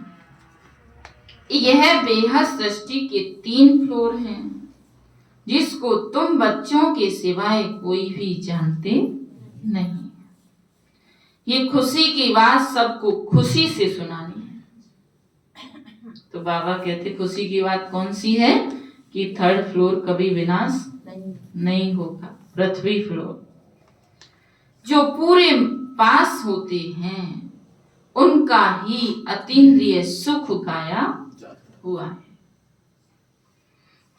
यह बेहद सृष्टि के 3 फ्लोर हैं, जिसको तुम बच्चों के सिवाय कोई भी जानते नहीं। ये खुशी की बात सबको खुशी से सुनानी है। तो बाबा कहते खुशी की बात कौन सी है कि थर्ड फ्लोर कभी विनाश नहीं होगा। पृथ्वी फ्लोर जो पूरे पास होते हैं उनका ही अतीन्द्रिय सुख गाया हुआ है।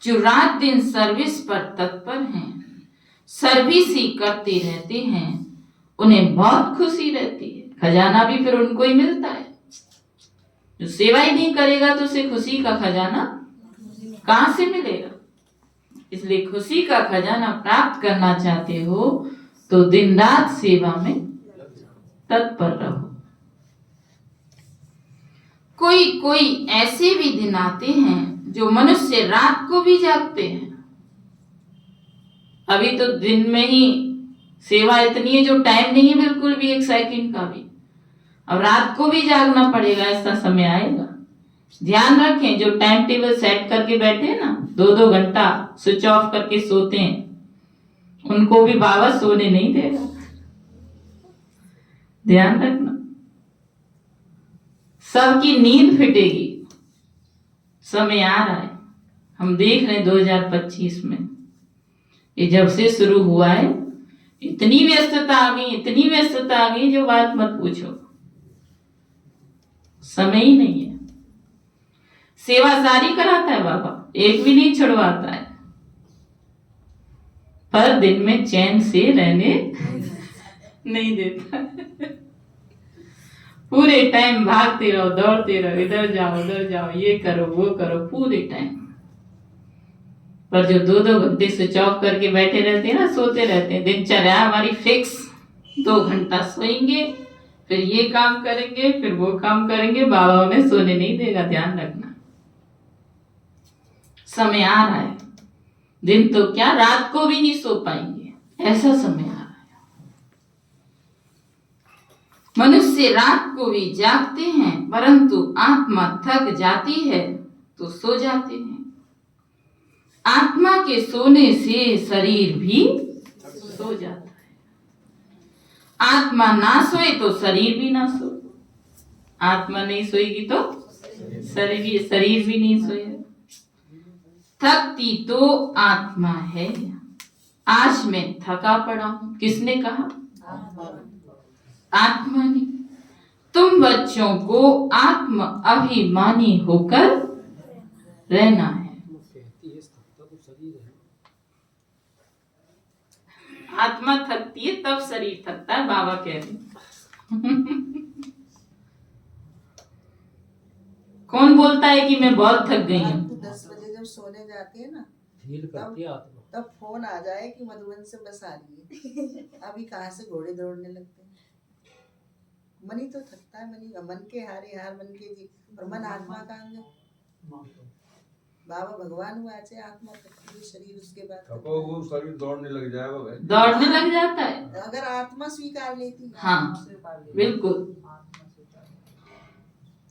जो रात दिन सर्विस पर तत्पर हैं, सर्विस ही करते रहते हैं, उन्हें बहुत खुशी रहती है। खजाना भी फिर उनको ही मिलता है। जो सेवा ही नहीं करेगा तो उसे खुशी का खजाना कहां से मिलेगा? इसलिए खुशी का खजाना प्राप्त करना चाहते हो तो दिन रात सेवा में तत्पर रहो। कोई कोई ऐसे भी दिन आते हैं जो मनुष्य रात को भी जागते हैं। अभी तो दिन में ही सेवा इतनी है जो टाइम नहीं है बिल्कुल भी, 1 सेकंड का भी। अब रात को भी जागना पड़ेगा, ऐसा समय आएगा। ध्यान रखें, जो टाइम टेबल सेट करके बैठे हैं ना, 2-2 घंटा स्विच ऑफ करके सोते हैं, उनको भी बाबा सोने नहीं देगा। ध्यान रखना, सबकी नींद फिटेगी। समय आ रहा है, हम देख रहे हैं 2025 में ये जब से शुरू हुआ है, इतनी व्यस्तता आ गई, इतनी व्यस्तता आ गई जो बात मत पूछो। समय ही नहीं है। सेवा सारी कराता है बाबा, एक भी नहीं छुड़वाता है, पर दिन में चैन से रहने नहीं देता। पूरे टाइम भागते रहो, दौड़ते रहो, इधर जाओ उधर जाओ, ये करो वो करो, पूरे टाइम। पर जो 2-2 घंटे स्विच ऑफ करके बैठे रहते हैं ना, सोते रहते हैं, दिनचर्या हमारी फिक्स, 2 घंटा सोएंगे, फिर ये काम करेंगे, फिर वो काम करेंगे। बाबा उन्हें सोने नहीं देगा, ध्यान रखना। समय आ रहा है, दिन तो क्या रात को भी नहीं सो पाएंगे, ऐसा समय आ रहा है। मनुष्य रात को भी जागते हैं, परंतु आत्मा थक जाती है तो सो जाते हैं। आत्मा के सोने से शरीर भी सो जाता है। आत्मा ना सोए तो शरीर भी ना सोए। आत्मा नहीं सोएगी तो शरीर भी नहीं सोएगा। थकती तो आत्मा है, आज मैं थका पड़ा हूं। किसने कहा? आत्मा ने। तुम बच्चों को आत्म अभिमानी होकर रहना है। कहती है थकता तो शरीर है। आत्मा थकती है तब शरीर थकता है, बाबा कह रहे। कौन बोलता है कि मैं बहुत थक गई हूँ? 10 बजे जब सोने जाती है ना, फील करती है आत्मा। तब फोन आ जाए कि मधुबन से बस आ रही है। अभी कहाँ से घोड़े दौड़ने लगते हैं। मन ही तो थकता है, मन के हारे हार मन के जी। और मन आत्मा का अंग है। बाबा भगवान हुआ ऐसे आत्मा थकती है, शरीर उसके बाद थको वो शरीर दौड़ने लग जाएगा भाई। दौड़ने लग जाता है। अगर आत्मा स्वीकार लेती है। हाँ बिल्कुल,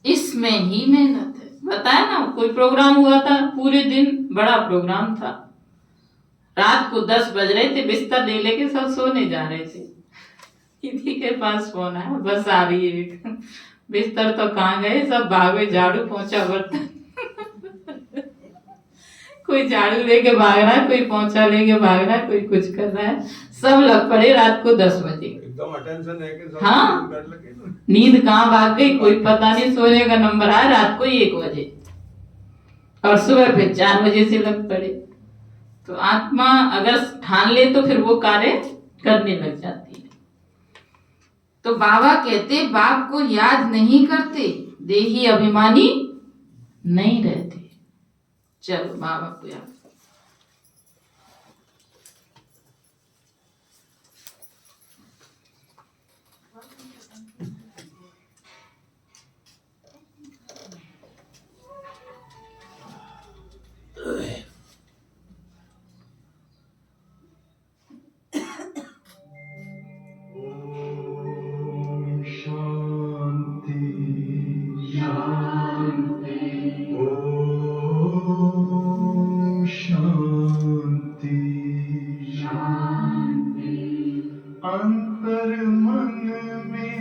इसमें ही मेहनत है। बताया ना, कोई प्रोग्राम हुआ था, पूरे दिन बड़ा प्रोग्राम था, रात को 10 बज रहे थे, बिस्तर ले लेके सब सोने जा रहे थे, इसी के पास फोन आया, बस आ रही है एक। बिस्तर तो कहाँ गए, सब भागे, झाड़ू पोंछा बर्तन कोई झाड़ू लेके भाग रहा है, कोई पोंछा लेके भाग रहा है, कोई कुछ कर रहा है, सब लग पड़े रात को 10 बजे। एकदम अटेंशन है कि सब हाँ। कर लगे ना। नींद कहाँ भाग गई कोई पता नहीं, सोने का नंबर आया रात को 1 बजे और सुबह फिर 4 बजे से लग पड़े। तो आत्मा अगर ठान ले तो फिर वो कार्य करने लग जाती है। तो बाबा कहते बाप को याद नहीं करते, देही अभिमानी नहीं रहते। चलो बाबा को याद। अंतर मन में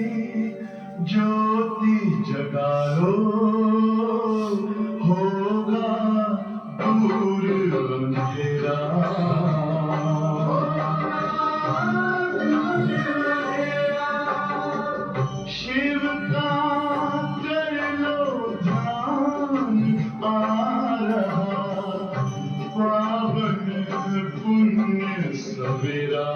ज्योति जगा लो, होगा दूर अंधेरा। शिव का कर लो ध्यान, आ रहा पावन पुण्य सवेरा।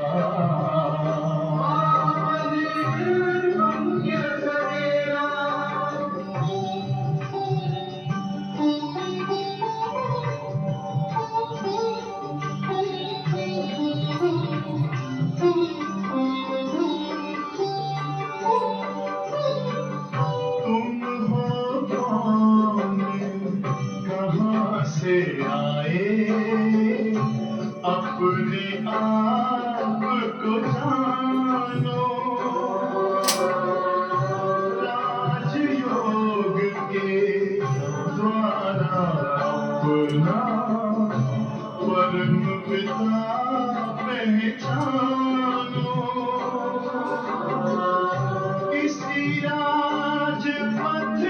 तुम हो कौन, कहाँ से आए, अपने आप को जानो। राजयोग के द्वारा अपना परम पिता पहचानो। इसी राजपथ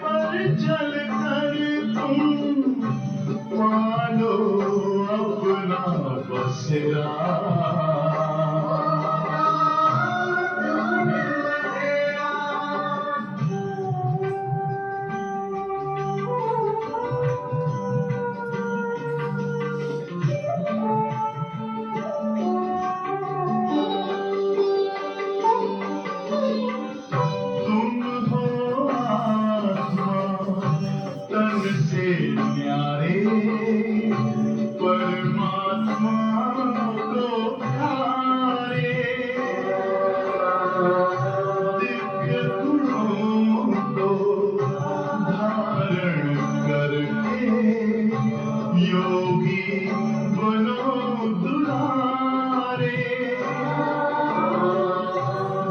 पर चलकर तुम पालो अपना बसेरा। तुम हो आत्मा तन से न्यारे, परमात्मा को प्यारे। दिव्य गुणों को धारण करके योगी बनो दुलारे।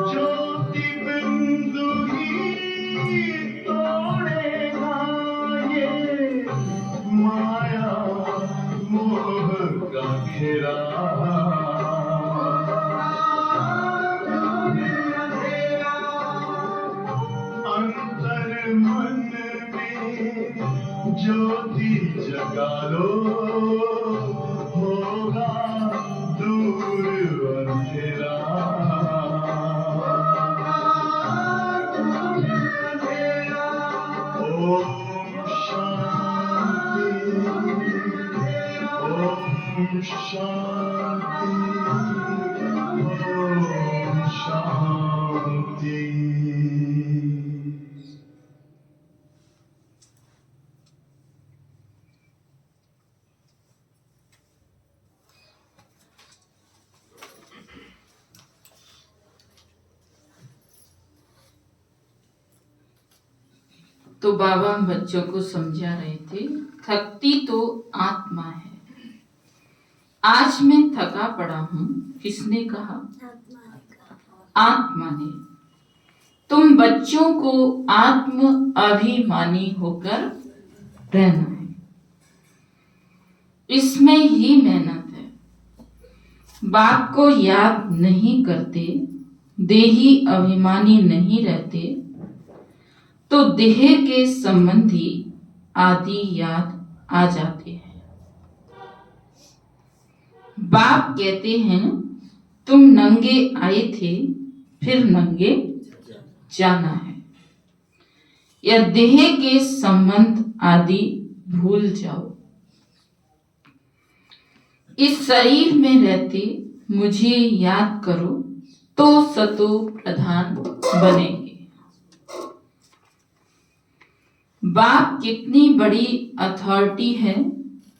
ज्योति बिंदु ही तोड़ेगा ये माया मोह का घेरा। अंतर मन में ज्योति जगा लो, होगा दूर अंधेरा। ओम शांति, ओम शांति, ओम शांति। तो बाबा हम बच्चों को समझा रहे थे, थकती तो आत्मा है। आज मैं थका पड़ा हूं, किसने कहा? आत्मा ने। तुम बच्चों को आत्म अभिमानी होकर रहना है, इसमें ही मेहनत है। बाप को याद नहीं करते, देही अभिमानी नहीं रहते, तो देह के संबंधी आदि याद आ जाते हैं। बाप कहते हैं तुम नंगे आए थे, फिर नंगे जाना है। या देह के संबंध आदि भूल जाओ। इस शरीर में रहते मुझे याद करो तो सतो प्रधान बनेंगे। बाप कितनी बड़ी अथॉरिटी है,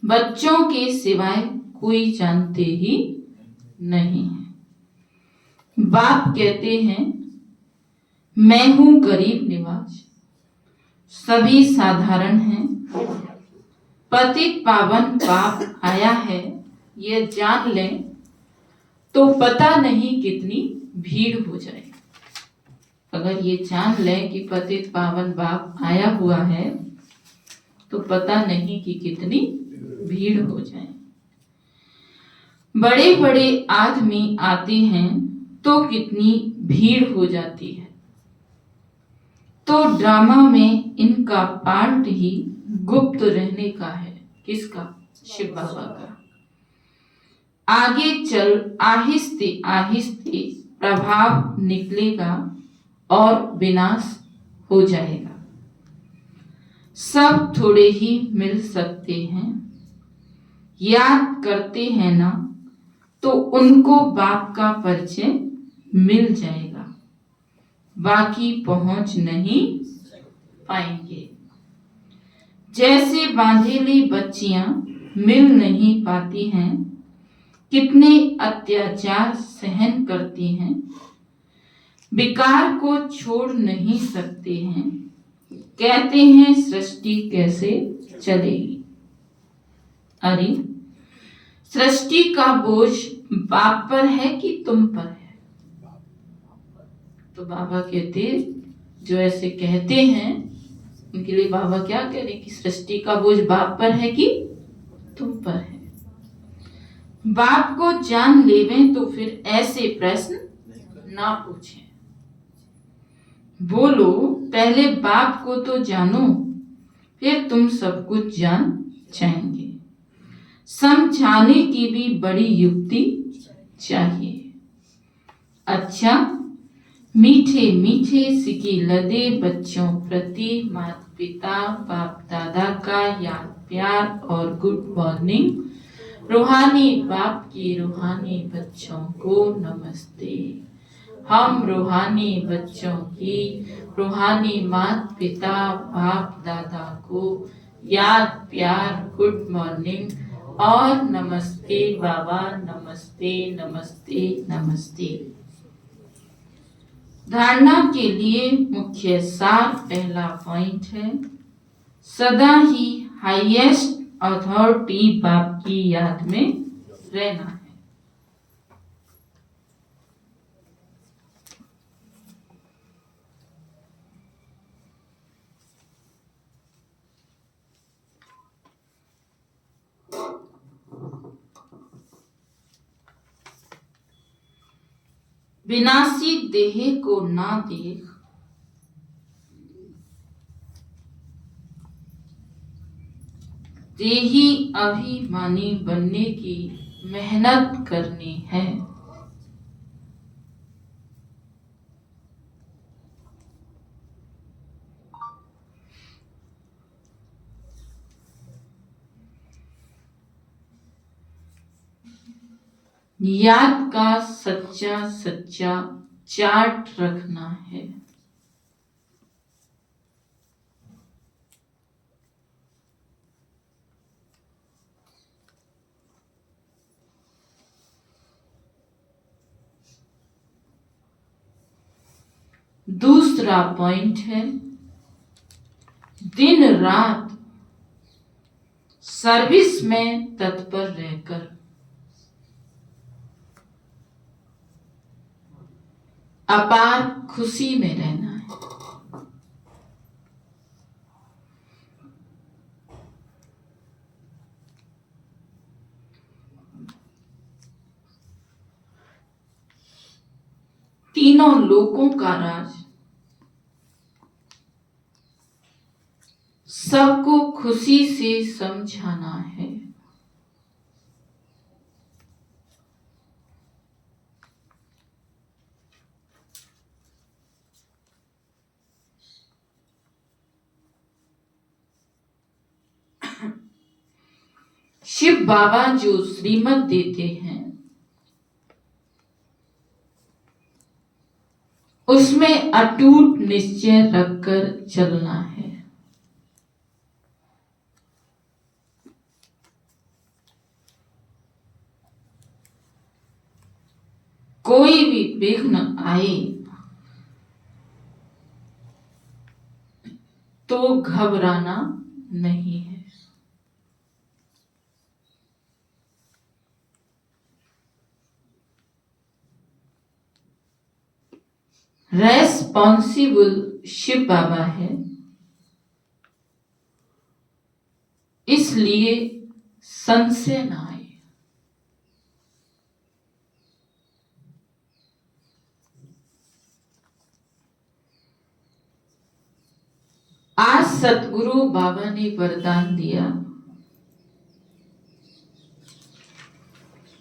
बच्चों के सिवाय कोई जानते ही नहीं है। बाप कहते हैं मैं हूं गरीब निवाज, सभी साधारण हैं। पतित पावन बाप आया है, ये जान लें तो पता नहीं कितनी भीड़ हो जाए। अगर ये जान लें कि पतित पावन बाप आया हुआ है तो पता नहीं कि कितनी भीड़ हो जाए। बड़े बड़े आदमी आते हैं तो कितनी भीड़ हो जाती है। तो ड्रामा में इनका पार्ट ही गुप्त रहने का है। किसका? शिव बाबा का। आगे चल आहिस्ते आहिस्ते प्रभाव निकलेगा और विनाश हो जाएगा। सब थोड़े ही मिल सकते हैं, याद करते हैं ना तो उनको बाप का परिचय मिल जाएगा, बाकी पहुंच नहीं पाएंगे। जैसे बांधेली बच्चियां मिल नहीं पाती हैं, कितने अत्याचार सहन करती हैं, विकार को छोड़ नहीं सकते हैं, कहते हैं सृष्टि कैसे चलेगी। अरे सृष्टि का बोझ बाप पर है कि तुम पर है? तो बाबा कहते, जो ऐसे कहते हैं उनके लिए बाबा क्या कह रहे कि सृष्टि का बोझ बाप पर है कि तुम पर है। बाप को जान लेवें तो फिर ऐसे प्रश्न ना पूछें। बोलो पहले बाप को तो जानो, फिर तुम सब कुछ जान जाएंगे। समझाने की भी बड़ी युक्ति चाहिए। अच्छा मीठे मीठे सिकी लदे बच्चों प्रति माता पिता बाप दादा का याद प्यार और गुड मॉर्निंग। रूहानी बाप की रूहानी बच्चों को नमस्ते। हम रूहानी बच्चों की रूहानी माता पिता बाप दादा को याद प्यार गुड मॉर्निंग और नमस्ते बाबा, नमस्ते नमस्ते नमस्ते। धारणा के लिए मुख्य सार पहला पॉइंट है, सदा ही हाईएस्ट अथॉरिटी बाप की याद में रहना है। विनाशी देह को ना देख, देही अभिमानी बनने की मेहनत करनी है। याद का सच्चा सच्चा चार्ट रखना है। दूसरा पॉइंट है, दिन रात सर्विस में तत्पर रहकर अपार खुशी में रहना है। तीनों लोकों का राज सबको खुशी से समझाना है। शिव बाबा जो श्रीमत देते हैं उसमें अटूट निश्चय रखकर चलना है। कोई भी विघ्न आए तो घबराना नहीं है। रेस्पॉन्सिबल शिव बाबा है, इसलिए संशय ना आए। आज सतगुरु बाबा ने वरदान दिया,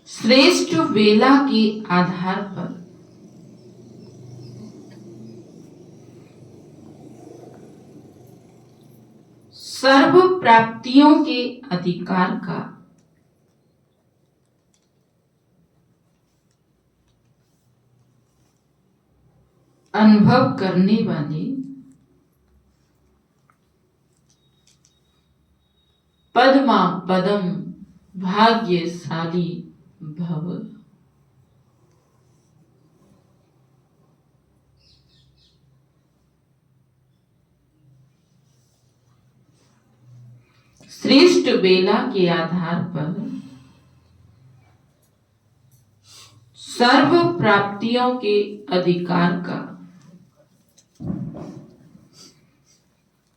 श्रेष्ठ वेला के आधार पर सर्व प्राप्तियों के अधिकार का अनुभव करने वाले पद्मा पदम भाग्यशाली भव। श्रेष्ठ वेला के आधार पर सर्व प्राप्तियों के अधिकार का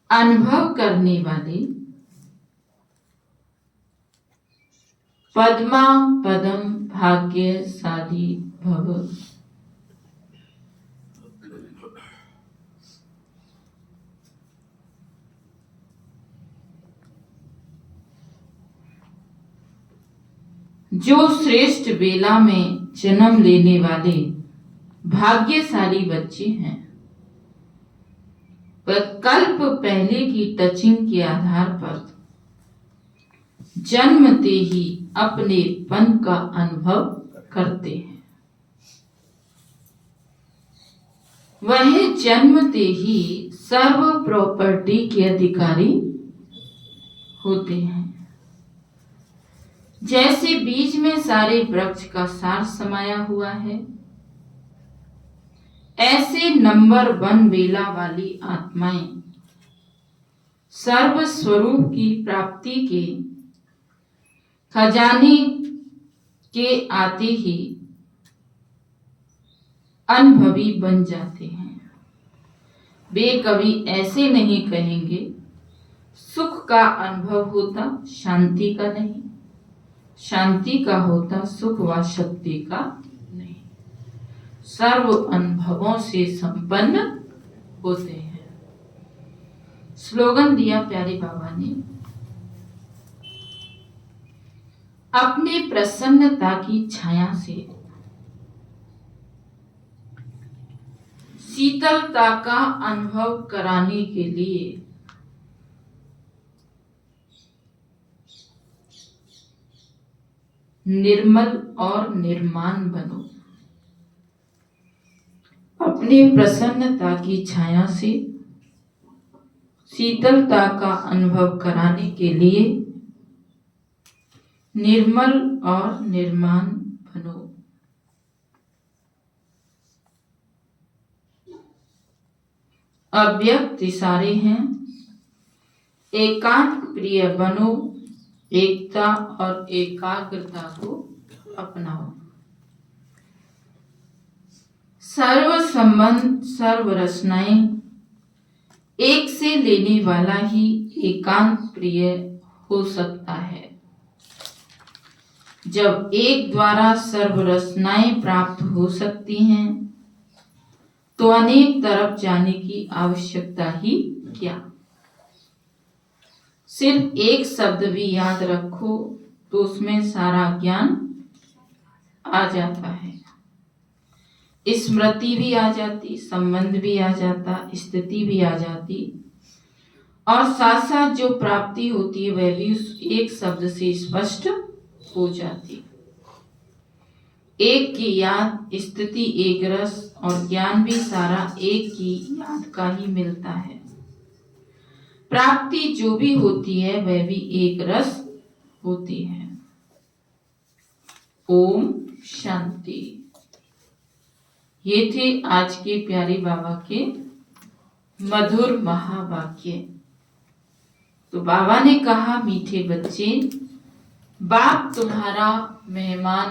अनुभव करने वाले पद्मा पदम भाग्यशाली भव। जो श्रेष्ठ वेला में जन्म लेने वाले भाग्यशाली बच्चे हैं, वह कल्प पहले की टचिंग के आधार पर जन्मते ही अपनेपन का अनुभव करते हैं। वह जन्मते ही सर्व प्रॉपर्टी के अधिकारी होते हैं। जैसे बीज में सारे वृक्ष का सार समाया हुआ है, ऐसे नंबर 1 वेला वाली आत्माएं सर्व स्वरूप की प्राप्ति के खजाने के आते ही अनुभवी बन जाते हैं। वे कभी ऐसे नहीं कहेंगे सुख का अनुभव होता शांति का नहीं, शांति का होता सुख व शक्ति का नहीं। सर्व अनुभवों से संपन्न होते हैं। स्लोगन दिया प्यारे बाबा ने, अपने प्रसन्नता की छाया से शीतलता का अनुभव कराने के लिए निर्मल और निर्माण बनो। अपने प्रसन्नता की छाया से शीतलता का अनुभव कराने के लिए निर्मल और निर्माण बनो। अव्यक्त इशारे हैं, एकांत प्रिय बनो, एकता और एकाग्रता को अपनाओ। सर्व संबंध, सर्व रचनाएं एक से लेने वाला ही एकांत प्रिय हो सकता है। जब एक द्वारा सर्व रचनाएं प्राप्त हो सकती हैं, तो अनेक तरफ जाने की आवश्यकता ही क्या। सिर्फ एक शब्द भी याद रखो तो उसमें सारा ज्ञान आ जाता है। स्मृति भी आ जाती, संबंध भी आ जाता, स्थिति भी आ जाती, और साथ साथ जो प्राप्ति होती है वह भी उस एक शब्द से स्पष्ट हो जाती। एक की याद, स्थिति एक रस और ज्ञान भी सारा एक की याद का ही मिलता है। प्राप्ति जो भी होती है वह भी एक रस होती है। ओम शांति। ये थे आज के प्यारे बाबा के मधुर महावाक्य। तो बाबा ने कहा, मीठे बच्चे, बाप तुम्हारा मेहमान